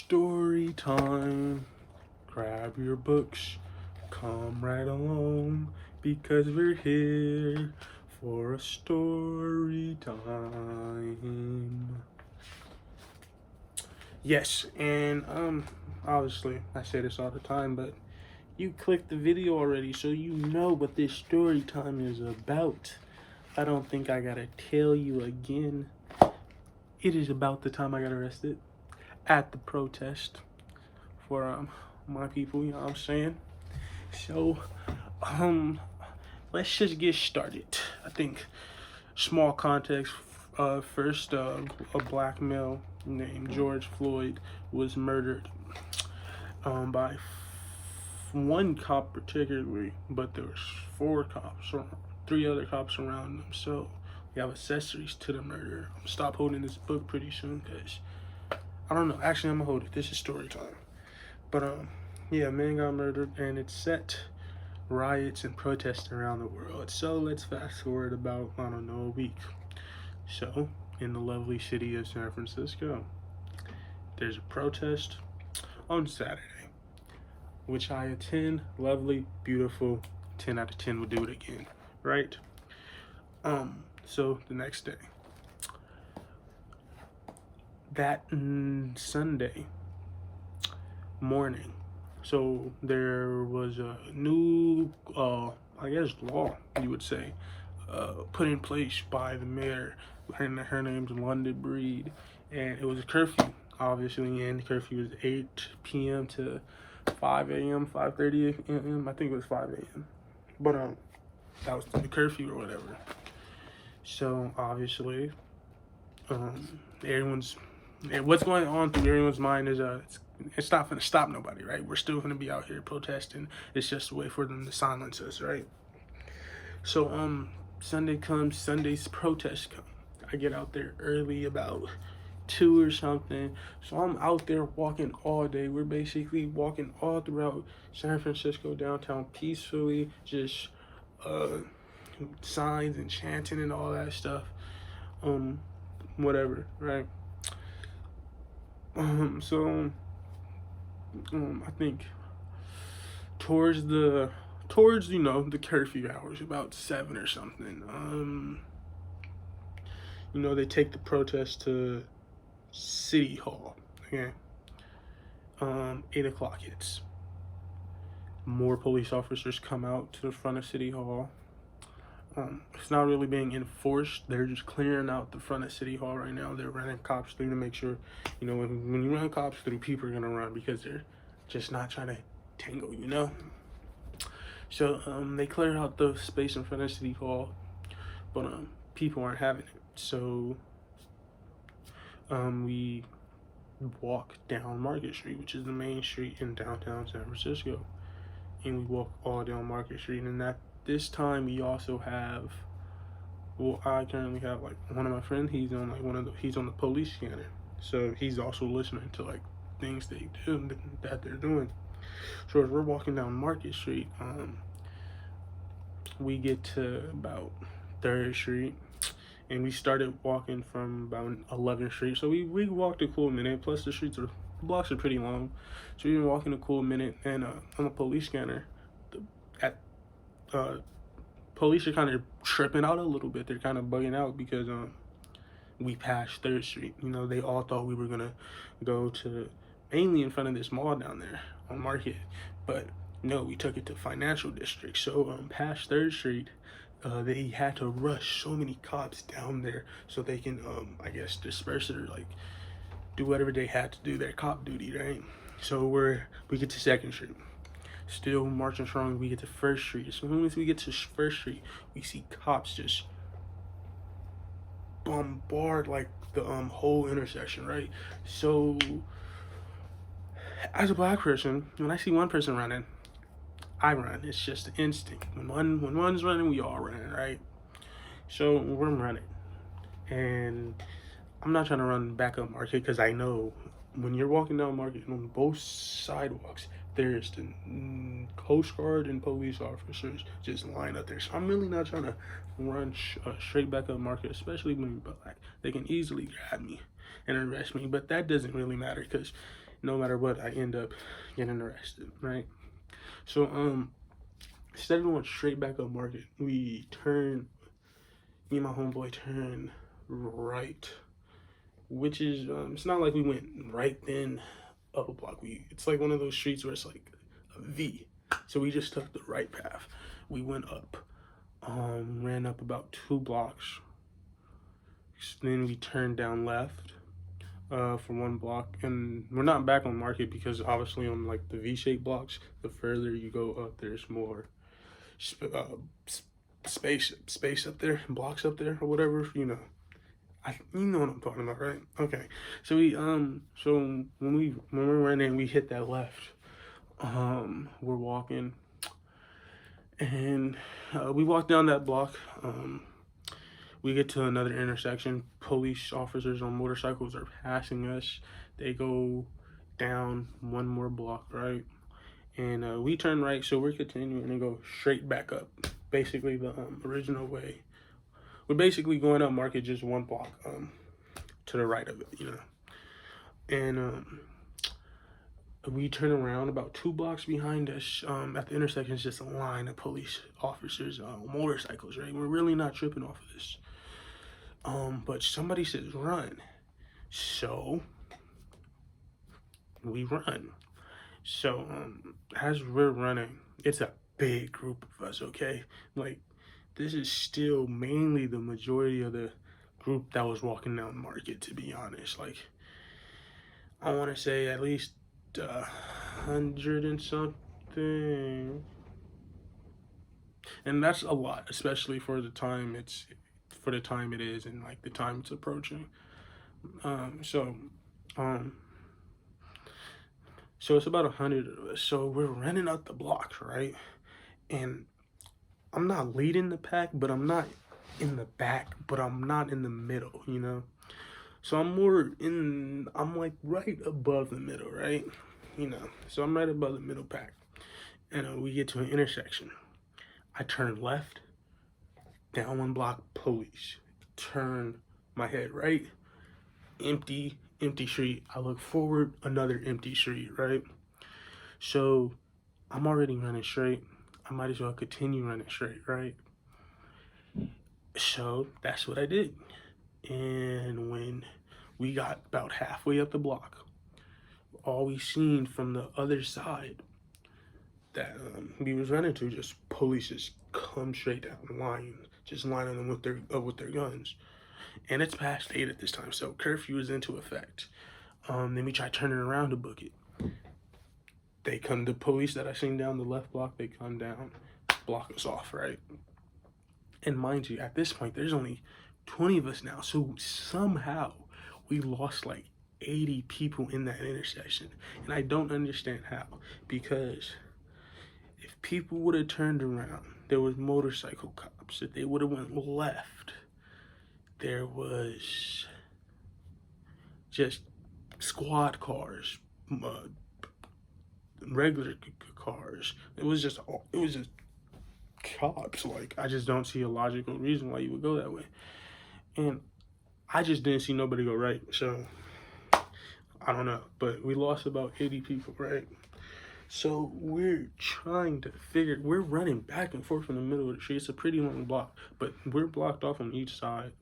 Story time. Grab your books, come right along, because we're here for a story time. Yes, and obviously I say this all the time, but you clicked the video already, so you know what this story time is about. I don't think I gotta tell you again. It is about the time I got arrested at the protest for my people, you know what I'm saying? So um let's just get started. I think small context, first, a black male named George Floyd was murdered by one cop particularly, but there was four cops or three other cops around them. So we have accessories to the murder. I'm gonna stop holding this book pretty soon because I don't know. Actually, I'm gonna hold it. This is story time. But yeah, a man got murdered, and it set riots and protests around the world. So let's fast forward about, I don't know, a week. So in the lovely city of San Francisco, there's a protest on Saturday, which I attend. Lovely, beautiful, 10 out of 10 would do it again, right? So the next day, that Sunday morning, so there was a new, I guess, law, you would say, put in place by the mayor. Her name's London Breed, and it was a curfew, obviously, and the curfew was 8 p.m. to 5 a.m., 5:30 a.m. I think it was 5 a.m. But that was the curfew or whatever. So obviously, everyone's what's going on through everyone's mind is it's not gonna stop nobody, right? We're still gonna be out here protesting. It's just a way for them to silence us, right? So Sunday comes, Sunday's protest come. I get out there early, about 2 or something. So I'm out there walking all day. We're basically walking all throughout San Francisco downtown peacefully, just signs and chanting and all that stuff. Whatever, right? So I think towards the curfew hours, about 7 or something, they take the protest to City Hall. Okay. 8 o'clock hits. More police officers come out to the front of City Hall. It's not really being enforced. They're just clearing out the front of City Hall right now. They're running cops through to make sure, when you run cops through, people are gonna run because they're just not trying to tangle. So they clear out the space in front of City Hall, but people aren't having it. So we walk down Market Street, which is the main street in downtown San Francisco, and we walk all down Market Street. And at this time, we also have, I currently have like one of my friends. He's on he's on the police scanner, so he's also listening to like things that they're doing. So as we're walking down Market Street, we get to about 3rd Street, and we started walking from about 11th Street. So we walked a cool minute. Plus the blocks are pretty long, so we've been walking a cool minute. And on the police scanner, police are kind of tripping out a little bit. They're kind of bugging out because we passed 3rd Street. They all thought we were gonna go to mainly in front of this mall down there on Market, but no, we took it to Financial District. So past 3rd Street, they had to rush so many cops down there so they can I guess disperse it or like do whatever they had to do, their cop duty, right? So we get to 2nd Street, still marching strong. We get to 1st Street. As soon as we get to 1st Street, we see cops just bombard like the whole intersection, right? So as a black person, when I see one person running, I run. It's just an instinct. When one's running, we all run, right? So we're running, and I'm not trying to run back up Market because I know when you're walking down Market on both sidewalks, there's the Coast Guard and police officers just lined up there. So I'm really not trying to run straight back up Market, especially when you're black. They can easily grab me and arrest me, but that doesn't really matter because no matter what, I end up getting arrested, right? So instead of going straight back up Market, me and my homeboy turn right, which is it's not like we went right then up a block. It's like one of those streets where it's like a V. So we just took the right path. We went up, ran up about 2 blocks. Then we turned down left for 1 block, and we're not back on Market because obviously on like the V-shaped blocks, the further you go up, there's more space up there, blocks up there or whatever, you know. You know what I'm talking about, right? Okay. So when we're running, we hit that left. We're walking, and we walk down that block. We get to another intersection. Police officers on motorcycles are passing us. They go down 1 more block, right? And we turn right, so we're continuing and go straight back up. Basically, the original way. We're basically going up Market just 1 block to the right of it, you know. And we turn around about 2 blocks behind us. At the intersection is just a line of police officers on motorcycles, right? We're really not tripping off of this. But somebody says run. So we run. So as we're running, it's a big group of us, okay? Like, this is still mainly the majority of the group that was walking down Market, to be honest. Like, I want to say at least 100 and something. And that's a lot, especially for the time it is and like the time it's approaching. So it's about 100 of us. So we're running out the block, right? And I'm not leading the pack, but I'm not in the back, but I'm not in the middle, you know? So I'm like right above the middle, right? You know, so I'm right above the middle pack. And we get to an intersection. I turn left, down 1 block, police. Turn my head right, empty street. I look forward, another empty street, right? So I'm already running straight. I might as well continue running straight, right? So that's what I did. And when we got about halfway up the block, all we seen from the other side that we was running to, just police just come straight down, lining them with their guns. And it's past 8 at this time, so curfew is into effect. Then we try turning around to book it. They come, the police that I seen down the left block, they come down, block us off, right? And mind you, at this point, there's only 20 of us now. So somehow we lost like 80 people in that intersection. And I don't understand how. Because if people would have turned around, there was motorcycle cops. If they would have went left, there was just squad cars, regular cars. It was just cops. Like, I just don't see a logical reason why you would go that way. And I just didn't see nobody go right. So I don't know, but we lost about 80 people, right? So we're running back and forth in the middle of the street. It's a pretty long block, but we're blocked off on each side.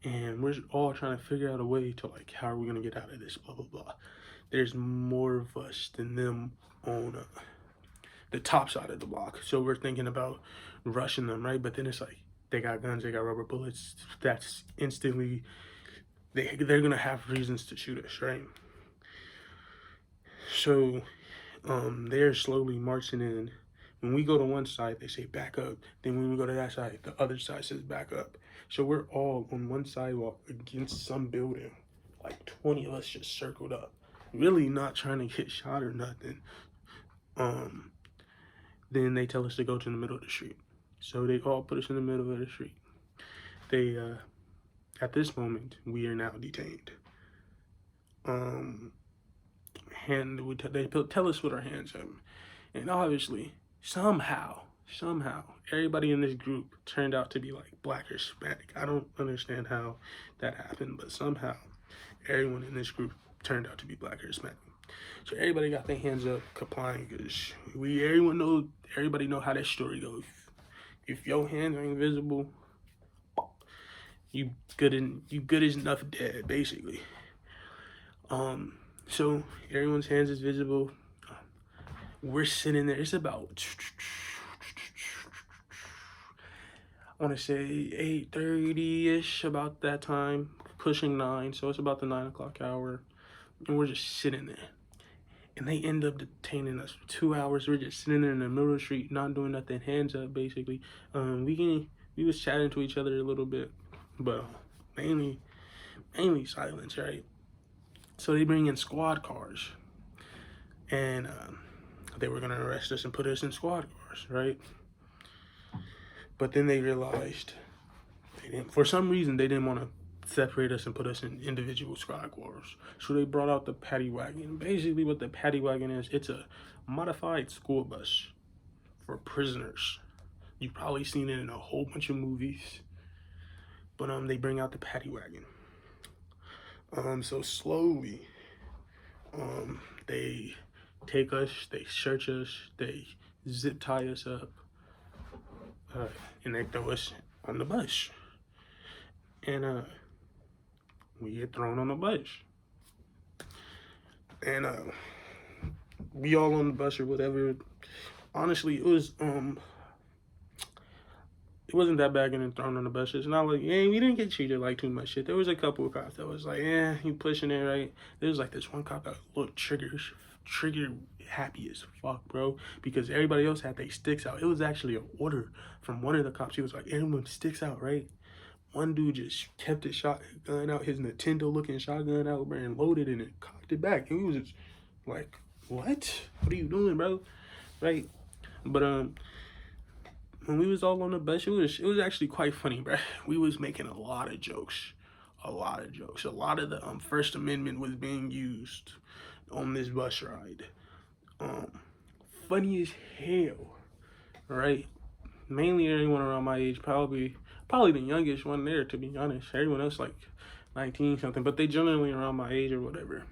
And we're all trying to figure out a way to, like, how are we going to get out of this, blah, blah, blah. There's more of us than them on the top side of the block. So we're thinking about rushing them, right? But then it's like, they got guns, they got rubber bullets. That's instantly, they're going to have reasons to shoot us, right? So they're slowly marching in. When we go to one side, they say back up. Then when we go to that side, the other side says back up. So we're all on one sidewalk against some building. Like 20 of us just circled up. Really not trying to get shot or nothing. Then they tell us to go to the middle of the street. So they all put us in the middle of the street. They, at this moment, we are now detained. They tell us what our hands have. And obviously, somehow, everybody in this group turned out to be like Black or Hispanic. I don't understand how that happened, but somehow everyone in this group turned out to be Black or Hispanic. So everybody got their hands up, complying, because everybody know how that story goes. If your hands are invisible, you good as enough dead, basically. So everyone's hands is visible. We're sitting there. It's about, I want to say 8:30ish, about that time, pushing 9. So it's about the 9 o'clock hour, and we're just sitting there. And they end up detaining us for 2 hours. We're just sitting there in the middle of the street, not doing nothing, hands up, basically. We was chatting to each other a little bit, but mainly silence, right? So they bring in squad cars, and they were gonna arrest us and put us in squad cars, right? But then they realized for some reason they didn't want to separate us and put us in individual squad cars. So they brought out the paddy wagon. Basically, what the paddy wagon is, it's a modified school bus for prisoners. You've probably seen it in a whole bunch of movies. But they bring out the paddy wagon. So slowly, they take us, they search us, they zip tie us up, and they throw us on the bus. And we get thrown on the bus. And we all on the bus or whatever. Honestly, it wasn't that bad getting thrown on the bus. It's not like, yeah, we didn't get treated like too much shit. There was a couple of cops that was like, yeah, you pushing it, right? There was like this one cop that looked trigger happy as fuck, bro, because everybody else had their sticks out. It was actually an order from one of the cops. He was like, everyone sticks out, right? One dude just kept his shotgun out, his Nintendo looking shotgun out, bro, and loaded it and cocked it back. And he was just like, what are you doing, bro? Right? But when we was all on the bus, it was actually quite funny, bro. We was making a lot of jokes. A lot of the First Amendment was being used on this bus ride. Funny as hell, right? Mainly everyone around my age, probably the youngest one there, to be honest. Everyone else like 19 something, but they generally around my age or whatever,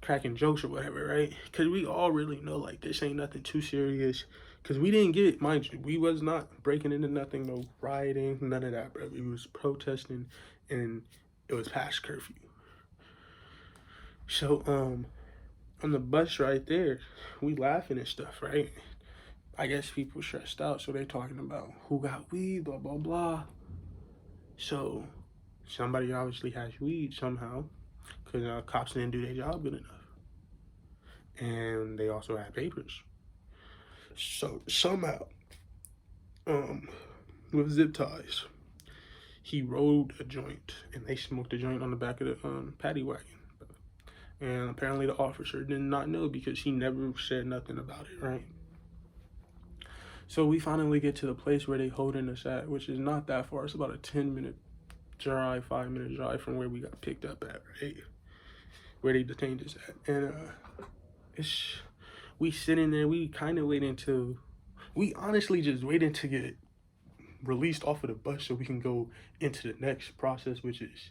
cracking jokes or whatever, right? Because we all really know like this ain't nothing too serious. Because we didn't get, mind you, we was not breaking into nothing, no rioting, none of that, bro. We was protesting, and it was past curfew. So on the bus right there, we laughing and stuff, right? I guess people stressed out, so they talking about who got weed, blah, blah, blah. So somebody obviously has weed somehow, because cops didn't do their job good enough. And they also had papers. So somehow, with zip ties, he rolled a joint, and they smoked a joint on the back of the paddy wagon. And apparently the officer did not know, because he never said nothing about it, right? So we finally get to the place where they holding us at, which is not that far. It's about a 10-minute drive, 5-minute drive from where we got picked up at, right? Where they detained us at. And we sitting there, we kind of we honestly just waiting to get released off of the bus so we can go into the next process, which is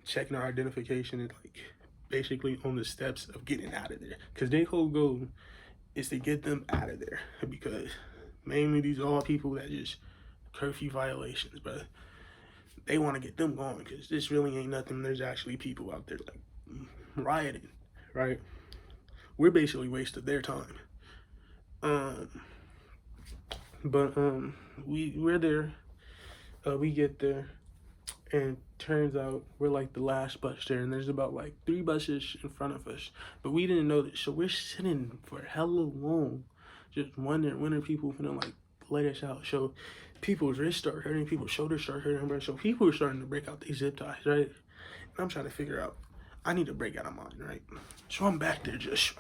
checking our identification and like basically on the steps of getting out of there. Because their whole goal is to get them out of there, because mainly these are all people that just curfew violations, but they want to get them going, because this really ain't nothing. There's actually people out there like rioting, right? We're basically wasted their time. But we're there. We get there, and turns out we're like the last bus there, and there's about like 3 buses in front of us, but we didn't know that. So we're sitting for hella long, just wondering when are people gonna like let us out. So people's wrists start hurting, people's shoulders start hurting, bro. So people are starting to break out these zip ties, right? And I'm trying to figure out, I need to break out of mine, right? So I'm back there just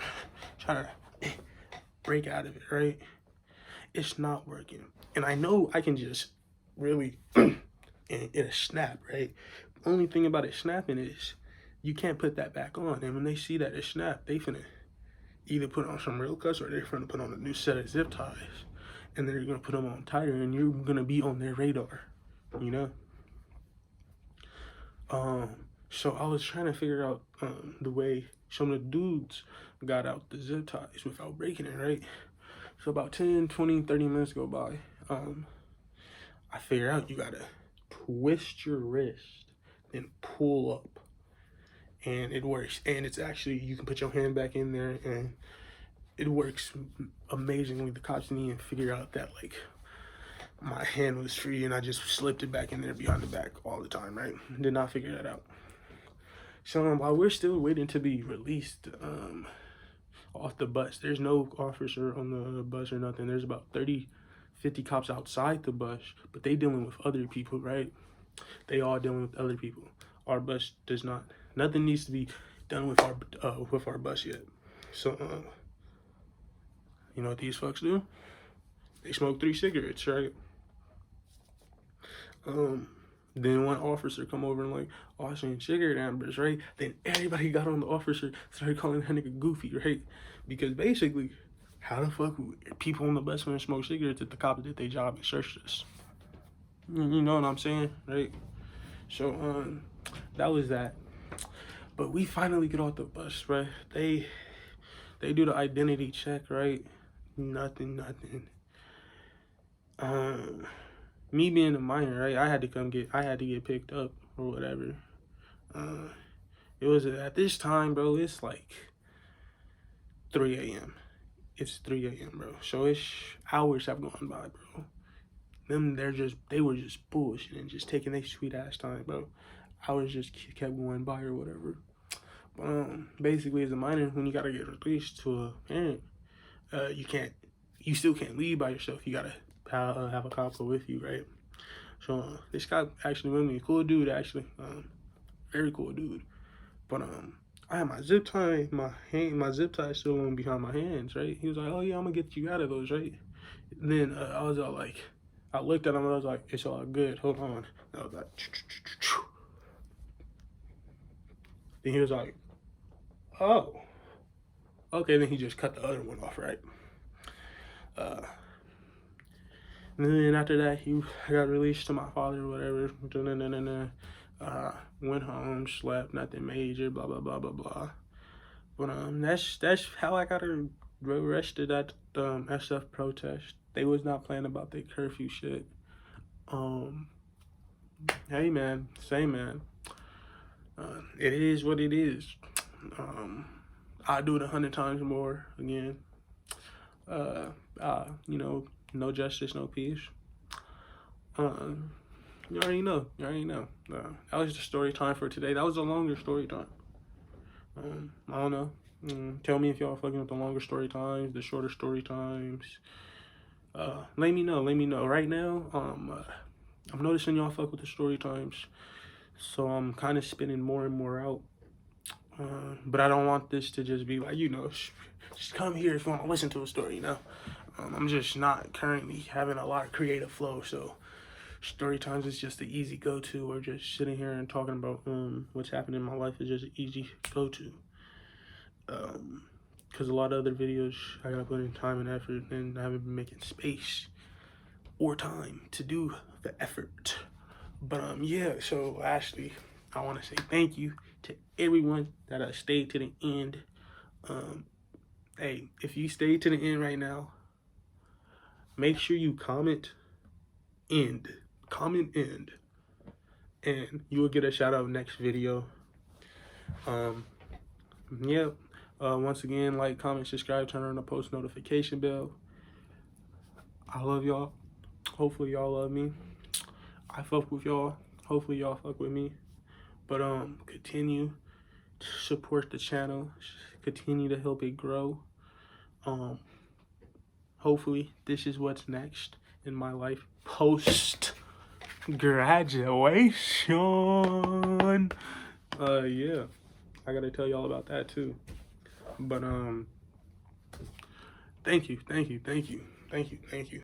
trying to break out of it, right? It's not working, and I know I can just really and it'll snap, right? The only thing about it snapping is you can't put that back on. And when they see that it snapped, they finna either put on some real cuts, or they're finna put on a new set of zip ties, and they're gonna put them on tighter, and you're gonna be on their radar, you know? So I was trying to figure out the way some of the dudes got out the zip ties without breaking it, right? So about 10, 20, 30 minutes go by. I figure out you gotta twist your wrist, then pull up. And it works. And it's actually, you can put your hand back in there and it works amazingly. The cops didn't even figure out that, like, my hand was free and I just slipped it back in there behind the back all the time, right? Did not figure that out. So while we're still waiting to be released off the bus, there's no officer on the bus or nothing. There's about 30, 50 cops outside the bus, but they dealing with other people, right? They all dealing with other people. Our bus does not. Nothing needs to be done with our bus yet. So you know what these fucks do? They smoke 3 cigarettes, right? Then one officer come over and like, oh, I seen cigarette ambers, right? Then everybody got on the officer, started calling that nigga goofy, right? Because basically, how the fuck would people on the bus gonna smoke cigarettes if the cops did their job and searched us? You know what I'm saying, right? So that was that. But we finally get off the bus, right? They do the identity check, right? Nothing. Me being a minor, right? I had to get picked up or whatever. It was at this time, bro. It's like 3 a.m. It's 3 a.m., bro. So it's hours have gone by, bro. They were just bullshitting, just taking their sweet ass time, bro. Hours just kept going by or whatever. Basically, as a minor, when you gotta get released to a parent, you still can't leave by yourself. You gotta have a cop with you, right? So this guy actually with me, cool dude actually, very cool dude. But I had my zip tie, my zip tie still on behind my hands, right? He was like, oh yeah, I'm gonna get you out of those, right? And then I was all like, I looked at him and I was like, it's all good, hold on. And I was like, then he was like, oh, okay. Then he just cut the other one off, right? And then after that, I got released to my father or whatever. Went home, slept, nothing major, blah blah blah blah blah. But that's how I got arrested at SF protest. They was not playing about their curfew shit. Hey man, say man. It is what it is. I'll do it 100 times more again. You know, no justice, no peace. You already know. That was the story time for today. That was a longer story time. I don't know. Tell me if y'all fucking with the longer story times, the shorter story times. Let me know. Right now, I'm noticing y'all fuck with the story times, so I'm kind of spinning more and more out. But I don't want this to just be like, you know, just come here if you want to listen to a story, you know. I'm just not currently having a lot of creative flow, so story times is just the easy go-to, or just sitting here and talking about what's happening in my life is just an easy go-to. Because a lot of other videos I gotta put in time and effort, and I haven't been making space or time to do the effort. But yeah, so lastly, I want to say thank you to everyone that stayed to the end. Hey, if you stayed to the end right now, make sure you comment end, and you will get a shout out next video. Yeah. Once again, like, comment, subscribe, turn on the post notification bell. I love y'all. Hopefully y'all love me. I fuck with y'all. Hopefully y'all fuck with me. But continue to support the channel. Continue to help it grow. Hopefully this is what's next in my life post graduation. Yeah, I gotta tell y'all about that too. But thank you.